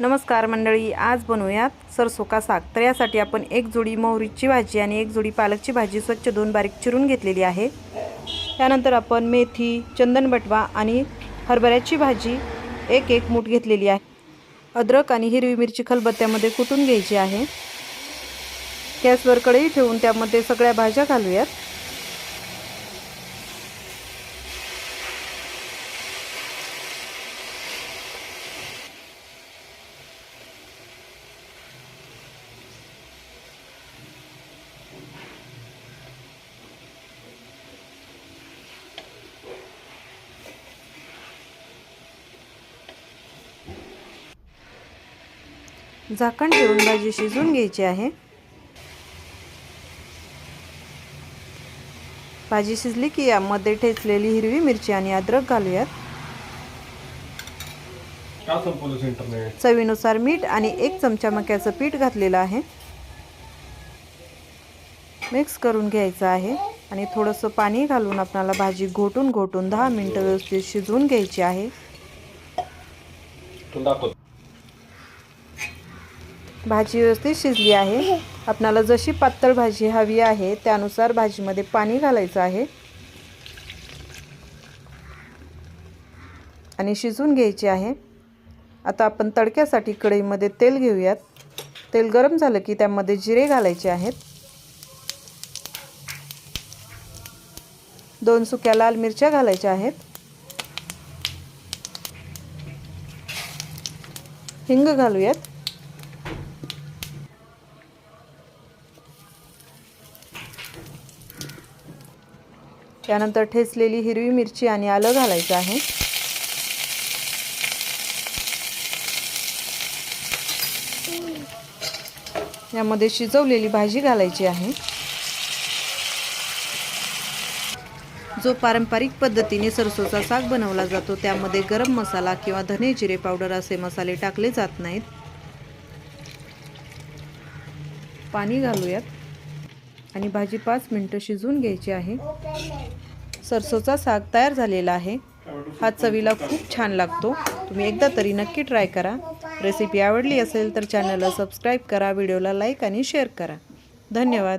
नमस्कार मंडळी, आज बनवूयात सरसों का साग। तर यासाठी आपण एक जोडी मोहरीची भाजी आणि एक जोडी पालकची भाजी स्वच्छ धुवून बारीक चिरून घेतलेली आहे। त्यानंतर आपण मेथी, चंदन बटवा आणि हरभऱ्याची भाजी एक मूठ घेतलेली आहे। अद्रक आणि हिरवी मिरची खलबत्त्यामध्ये कुटून घ्यायची आहे। गॅसवर कढई ठेवून त्यामध्ये सगळ्या भाज्या घालूयात। झाकण ठेवून भाजी शिजवून घ्यायची आहे। भाजी शिजली की यामध्ये ठेचलेली हिरवी मिरची आणि अद्रक घालूयात। चवीनुसार मीठ आणि 1 चमचा मक्याचं पीठ घातलेलं आहे। मिक्स करून घ्यायचं आहे आणि थोडंसं पाणी घालून आपल्याला भाजी घोटून 10 मिनिटं व्यवस्थित शिजवून घ्यायची आहे। भाजी व्यवस्थित शिजली आहे। आपल्याला जशी पातळ भाजी हवी आहे त्यानुसार भाजीमध्ये पाणी घालायचं आहे आणि शिजवून घ्यायची आहे। आता आपण तडक्यासाठी कढईमध्ये तेल घेऊयात। तेल गरम झालं की त्यामध्ये जिरे घालायचे आहेत। 2 सुक्या लाल मिरच्या घालायच्या आहेत। हिंग घालूयात। त्यानंतर ठेचलेली हिरवी मिरची आणि आलं घालायचं आहे। यामध्ये शिजवलेली भाजी घालायची आहे। जो पारंपरिक पद्धतीने सरसोचा साग बनवला जातो त्यामध्ये गरम मसाला किंवा धने जिरे पावडर असे मसाले टाकले जात नाहीत। पाणी घालूयात आणि भाजी 5 मिनिटं शिजवून घ्यायची आहे। सरसोचा साग तयार झालेला आहे। हा चवीला खूप छान लागतो। तुम्ही एकदा तरी नक्की ट्राय करा। रेसिपी आवडली असेल तर चॅनलला सबस्क्राईब करा, व्हिडिओला लाईक आणि शेअर करा। धन्यवाद।